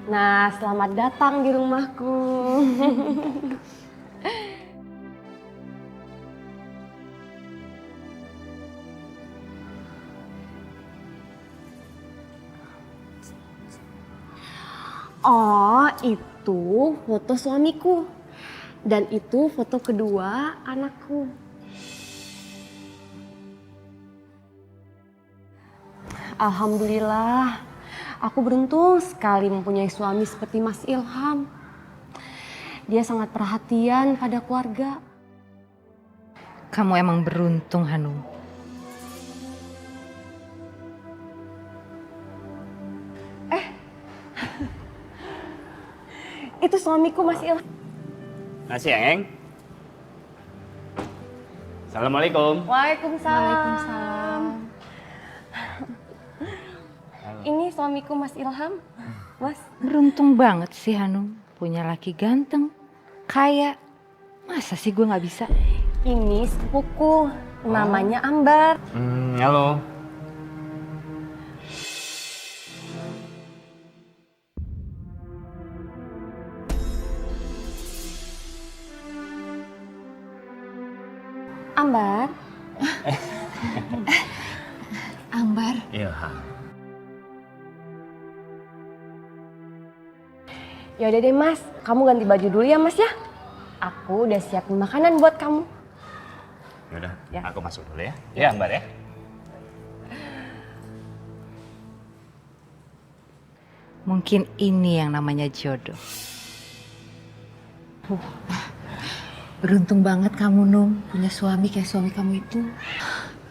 Nah, selamat datang di rumahku. Oh, itu foto suamiku. Dan itu foto kedua anakku. Alhamdulillah, aku beruntung sekali mempunyai suami seperti Mas Ilham. Dia sangat perhatian pada keluarga. Kamu emang beruntung, Hanum. Itu suamiku Mas Ilham. Nasi Eng. Assalamualaikum. Waalaikumsalam. Ini suamiku Mas Ilham. Mas. Beruntung banget sih Hanum. Punya laki ganteng, kaya. Masa sih gue gak bisa? Ini sepupuku. Namanya Ambar. Halo. Ambar. Ambar. Ilham. Yaudah deh Mas, kamu ganti baju dulu ya Mas ya. Aku udah siapin makanan buat kamu. Yaudah, Ya. aku masuk dulu ya. Ya, Mbak ya. Mungkin ini yang namanya jodoh. Beruntung banget kamu, Num. Punya suami kayak suami kamu itu.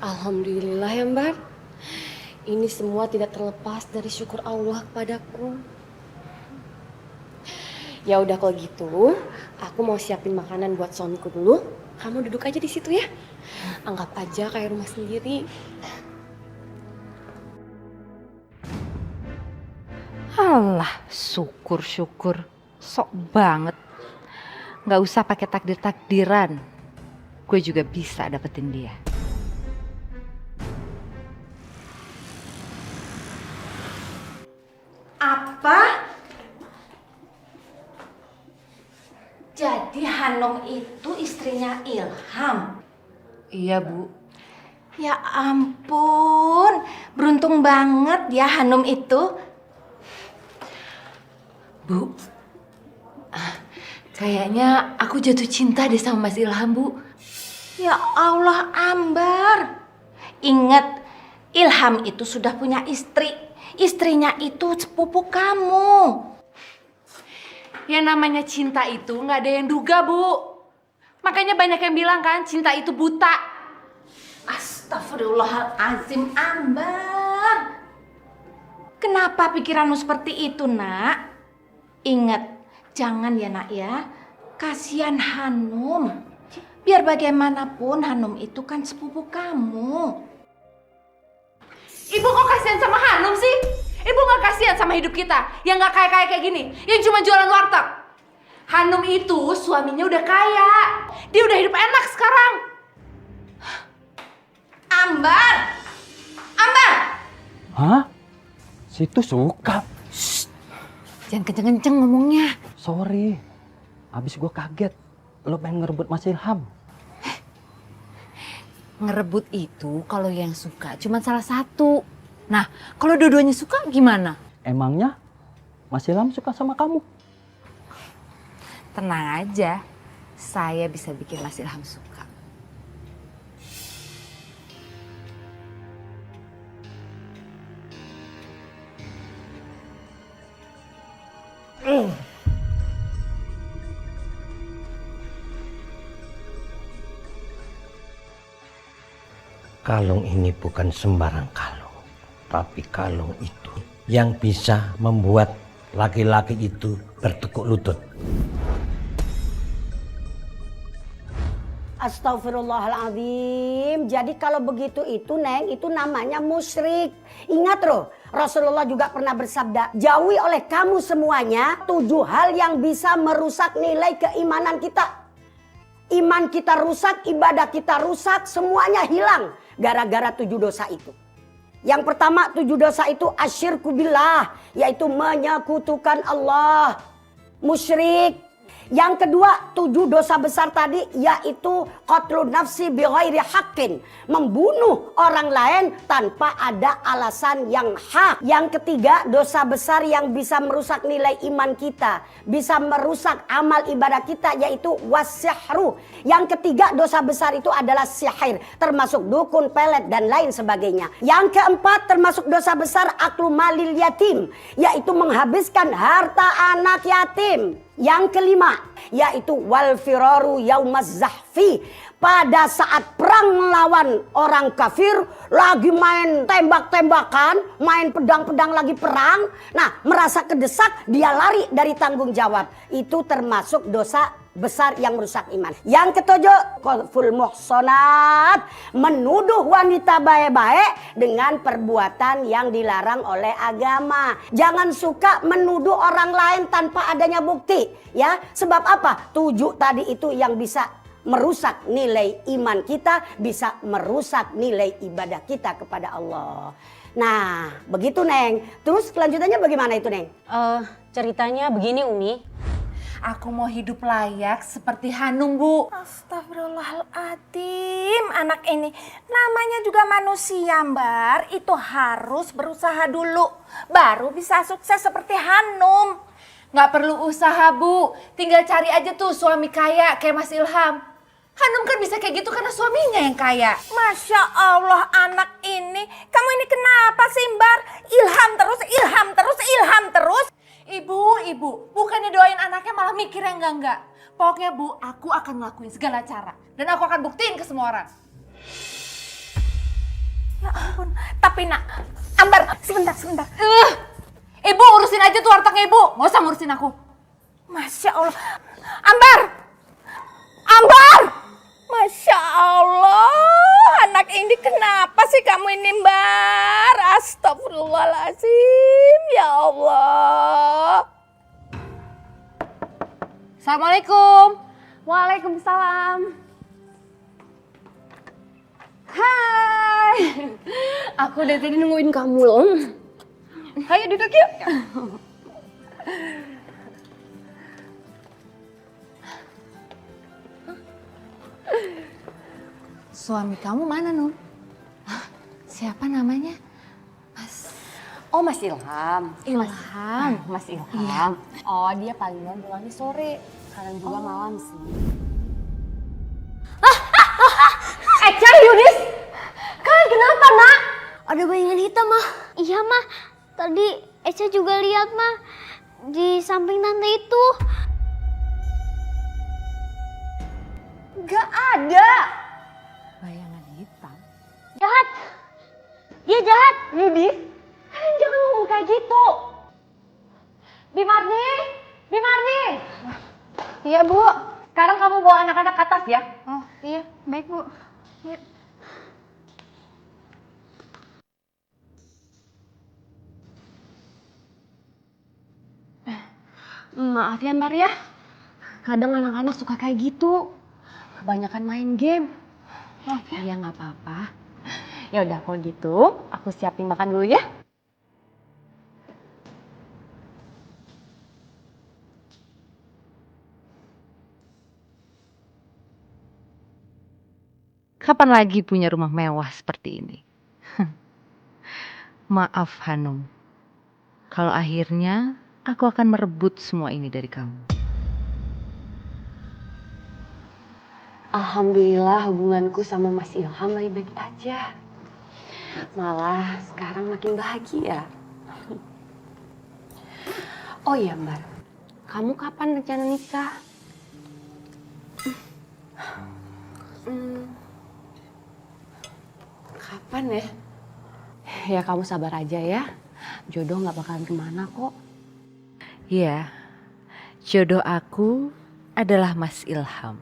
Alhamdulillah ya Mbak. Ini semua tidak terlepas dari syukur Allah kepadaku. Ya udah kalau gitu, aku mau siapin makanan buat suamiku dulu. Kamu duduk aja di situ ya. Anggap aja kayak rumah sendiri. Alah, syukur-syukur. Sok banget. Gak usah pakai takdir-takdiran. Gue juga bisa dapetin dia. Apa? Jadi Hanum itu istrinya Ilham? Iya, Bu. Ya ampun, beruntung banget ya Hanum itu. Bu, kayaknya aku jatuh cinta deh sama Mas Ilham, Bu. Ya Allah Ambar. Ingat, Ilham itu sudah punya istri. Istrinya itu sepupu kamu. Yang namanya cinta itu nggak ada yang duga, Bu. Makanya banyak yang bilang kan cinta itu buta. Astagfirullahalazim Ambar. Kenapa pikiranmu seperti itu, Nak? Ingat, jangan ya Nak ya. Kasihan Hanum. Biar bagaimanapun Hanum itu kan sepupu kamu. Ibu kok kasihan sama Hanum sih? Ibu nggak kasihan sama hidup kita yang nggak kaya-kaya kayak gini, yang cuma jualan warteg. Hanum itu suaminya udah kaya, dia udah hidup enak sekarang. Ambar! Ambar! Hah? Situ suka. Jangan kenceng-kenceng ngomongnya. Sorry. Abis gue kaget. Lo pengen ngerebut Mas Ilham. Ngerebut itu kalau yang suka cuma salah satu. Nah, kalau dua-duanya suka gimana? Emangnya Mas Ilham suka sama kamu? Tenang aja, saya bisa bikin Mas Ilham suka. Kalung ini bukan sembarang kalung, tapi kalung itu yang bisa membuat laki-laki itu bertekuk lutut. Astagfirullahaladzim. Jadi kalau begitu itu Neng, itu namanya musyrik. Ingat loh, Rasulullah juga pernah bersabda, jauhi oleh kamu semuanya 7 hal yang bisa merusak nilai keimanan kita. Iman kita rusak, ibadah kita rusak, semuanya hilang gara-gara 7 dosa itu. Yang pertama 7 dosa itu asyirku billah, yaitu menyekutukan Allah, musyrik. Yang kedua 7 dosa besar tadi yaitu qatlun nafsi bighairi haqqin, membunuh orang lain tanpa ada alasan yang hak. Yang ketiga dosa besar yang bisa merusak nilai iman kita, bisa merusak amal ibadah kita, yaitu wasyahru. Yang ketiga dosa besar itu adalah sihir, termasuk dukun, pelet dan lain sebagainya. Yang keempat termasuk dosa besar aklu malil yatim, yaitu menghabiskan harta anak yatim. Yang kelima yaitu wal firaru yaumaz zahfi, pada saat perang melawan orang kafir, lagi main tembak-tembakan, main pedang-pedang lagi perang, nah merasa kedesak dia lari dari tanggung jawab, itu termasuk dosa besar yang merusak iman. Yang ketujuh qadful muhsanat, menuduh wanita baik-baik dengan perbuatan yang dilarang oleh agama. Jangan suka menuduh orang lain tanpa adanya bukti, ya. Sebab apa? 7 tadi itu yang bisa merusak nilai iman kita, bisa merusak nilai ibadah kita kepada Allah. Nah, begitu Neng. Terus kelanjutannya bagaimana itu Neng? Ceritanya begini Umi. Aku mau hidup layak seperti Hanum, Bu. Astagfirullahaladzim, anak ini namanya juga manusia, Mbar. Itu harus berusaha dulu, baru bisa sukses seperti Hanum. Nggak perlu usaha, Bu. Tinggal cari aja tuh suami kaya kayak Mas Ilham. Hanum kan bisa kayak gitu karena suaminya yang kaya. Masya Allah, anak ini, kamu ini kenapa sih, Mbar? Ilham terus, ilham terus, ilham terus. Ibu, bukannya doain anaknya malah mikir yang enggak. Pokoknya Bu, aku akan ngelakuin segala cara. Dan aku akan buktiin ke semua orang. Ya ampun, tapi nak, Ambar, sebentar. Ibu urusin aja tuh wartegnya Ibu, nggak usah ngurusin aku. Masya Allah, Ambar! Masya Allah, anak ini kenapa sih kamu ini, Mbar? Astagfirullahaladzim, ya Allah. Assalamualaikum. Waalaikumsalam. Hai. Aku dari tadi nungguin kamu loh. Ayo duduk yuk. Suami kamu mana, Nun? Siapa namanya? Oh, Mas Ilham. Mas Ilham. Iya. Oh, dia palingan pulangnya sore. Kadang juga malam sih. Eca, Yudis! Kalian kenapa, Nak? Ada bayangan hitam, Mah. Iya, Mah. Tadi Eca juga lihat, Mah. Di samping tante itu. Gak ada. Bayangan hitam. Jahat. Dia jahat. Yudis, kalian jangan ngomong kayak gitu. Bimarni. Iya, Bu. Sekarang kamu bawa anak-anak ke atas ya. Oh, iya. Baik, Bu. Yuk. Maaf ya, Mbak ya. Kadang anak-anak suka kayak gitu. Kebanyakan main game. Oh, iya nggak apa-apa. Ya udah kalau gitu, aku siapin makan dulu ya. Kapan lagi punya rumah mewah seperti ini? Maaf, Hanum. Kalau akhirnya aku akan merebut semua ini dari kamu. Alhamdulillah hubunganku sama Mas Ilham lagi baik aja. Malah sekarang makin bahagia. Oh iya Mbak, kamu kapan rencana nikah? Kapan ya? Ya kamu sabar aja ya. Jodoh gak bakalan kemana kok. Iya, jodoh aku adalah Mas Ilham.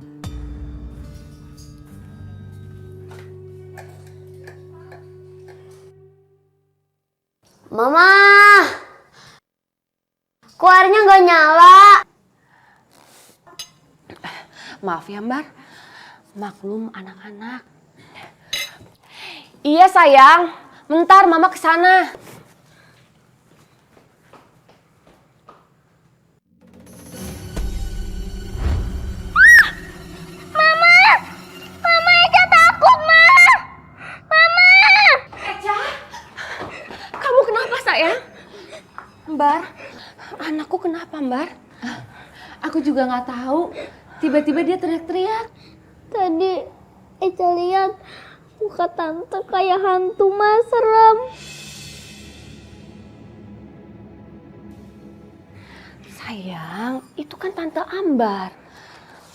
Mama. Kok airnya nggak nyala? Maaf ya Mbak, maklum anak-anak. Iya sayang, Bentar, Mama kesana. Mama Eca takut, Ma. Mama. Eca, kamu kenapa sayang? Mbar, anakku kenapa Mbar? Aku juga nggak tahu. Tiba-tiba dia teriak-teriak. Tadi Eca lihat muka tante kayak hantu, Ma, serem. Sayang, itu kan Tante Ambar.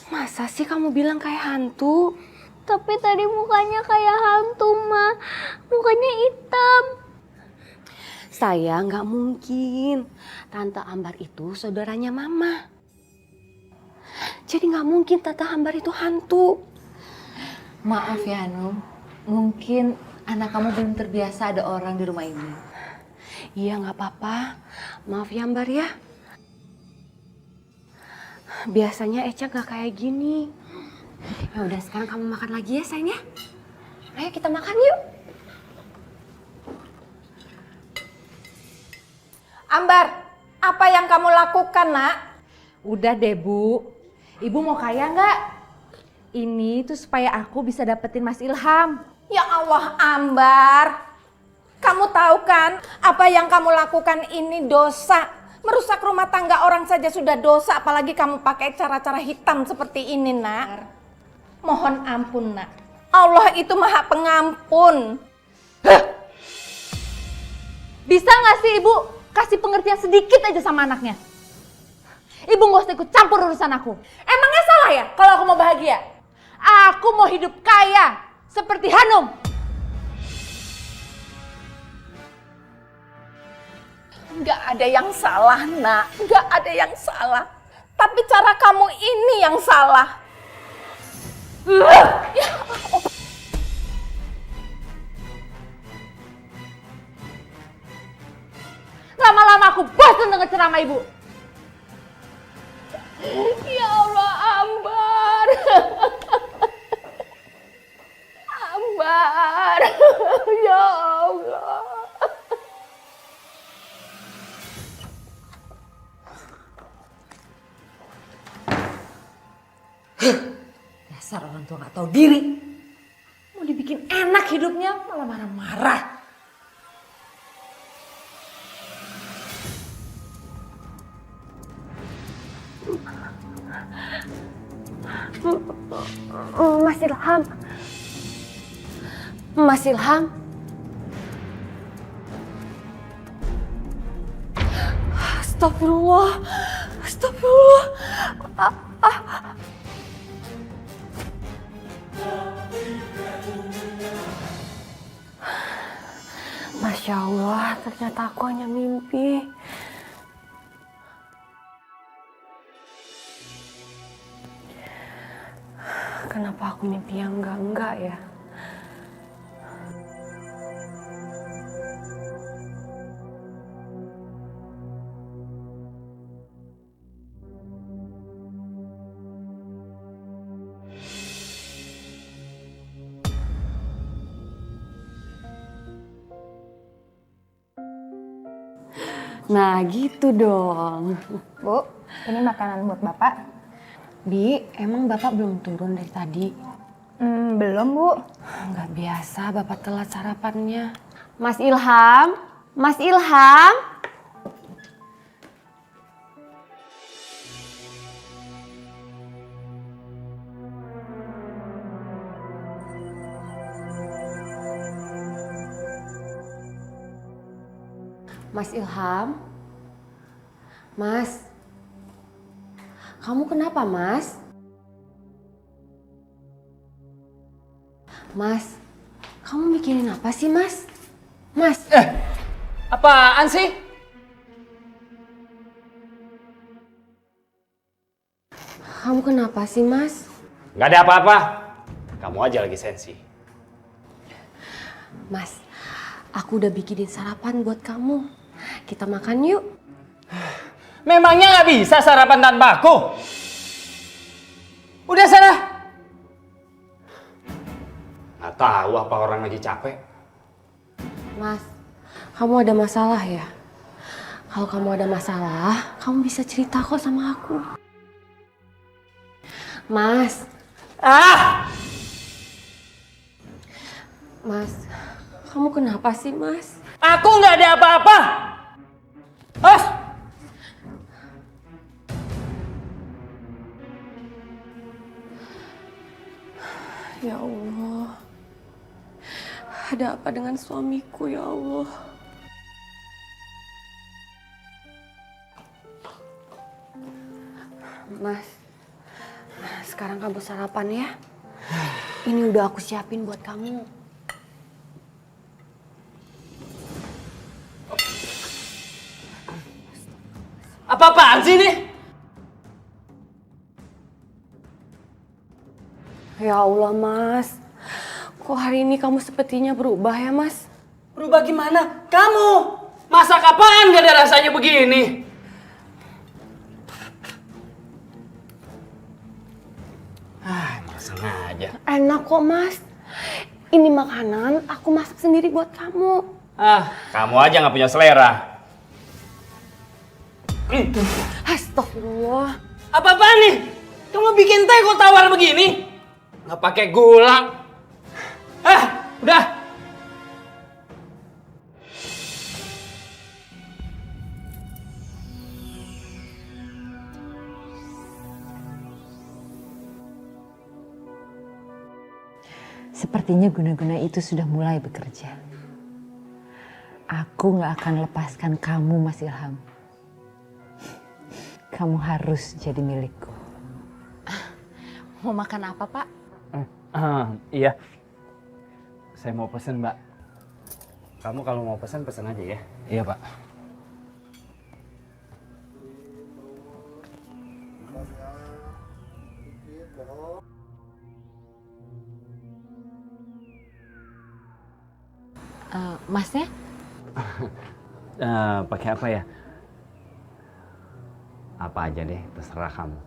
Masa sih kamu bilang kayak hantu? Tapi tadi mukanya kayak hantu, Ma. Mukanya hitam. Sayang, nggak mungkin. Tante Ambar itu saudaranya Mama. Jadi nggak mungkin Tante Ambar itu hantu. Maaf ya Hanum, mungkin anak kamu belum terbiasa ada orang di rumah ini. Iya nggak apa-apa. Maaf ya Ambar ya. Biasanya Eca nggak kayak gini. Ya udah sekarang kamu makan lagi ya sayang ya. Ayo kita makan yuk. Ambar, apa yang kamu lakukan, Nak? Udah deh Bu, Ibu mau kaya nggak? Ini tuh supaya aku bisa dapetin Mas Ilham. Ya Allah, Ambar. Kamu tahu kan, apa yang kamu lakukan ini dosa. Merusak rumah tangga orang saja sudah dosa, apalagi kamu pakai cara-cara hitam seperti ini, Nak. Mohon ampun, Nak. Allah itu Maha Pengampun. Bisa nggak sih Ibu kasih pengertian sedikit aja sama anaknya? Ibu nggak usah ikut campur urusan aku. Emangnya salah ya kalau aku mau bahagia? Aku mau hidup kaya seperti Hanum. Nggak ada yang salah, Nak. Nggak ada yang salah. Tapi cara kamu ini yang salah. Lama-lama aku bosan dengan ceramah Ibu. Ya Allah Ambar. Ambar. Ya Allah. Dasar orang tua gak tahu diri. Mau dibikin enak hidupnya malah marah-marah. Mas Ilham. Mas Ilham. Astagfirullah. Astagfirullah. Masya Allah, ternyata aku hanya mimpi. Kenapa aku mimpi yang enggak ya? Nah gitu dong. Bu, ini makanan buat Bapak. Bi, emang Bapak belum turun dari tadi? Belum, Bu. Nggak biasa Bapak telat sarapannya. Mas Ilham? Mas Ilham? Mas Ilham? Mas? Kamu kenapa, Mas? Mas, kamu mikirin apa sih, Mas? Mas? Apaan sih? Kamu kenapa sih, Mas? Nggak ada apa-apa. Kamu aja lagi sensi. Mas, aku udah bikinin sarapan buat kamu. Kita makan yuk. Memangnya nggak bisa sarapan tanpa aku? Udah sana. Nggak tahu apa orang lagi capek. Mas, kamu ada masalah ya? Kalau kamu ada masalah, kamu bisa cerita kok sama aku. Mas. Mas, kamu kenapa sih, Mas? Aku nggak ada apa-apa. Mas. Ya Allah. Ada apa dengan suamiku, ya Allah? Mas, sekarang kamu sarapan ya. Ini udah aku siapin buat kamu. Apa-apaan sih ini? Ya Allah, Mas. Kok hari ini kamu sepertinya berubah ya, Mas? Berubah gimana? Kamu masak apaan gak ada rasanya begini? Sengaja. Enak kok, Mas. Ini makanan aku masak sendiri buat kamu. Kamu aja nggak punya selera. Astagfirullah. Apa-apaan nih? Kamu bikin teh kok tawar begini? Nggak pakai gula. Udah. Sepertinya guna-guna itu sudah mulai bekerja. Aku gak akan lepaskan kamu, Mas Ilham. Kamu harus jadi milikku. Mau makan apa, Pak? Iya. Saya mau pesen, Mbak. Kamu kalau mau pesan aja ya. Iya, Pak. Masnya? Pakai apa ya? Apa aja deh, terserah kamu.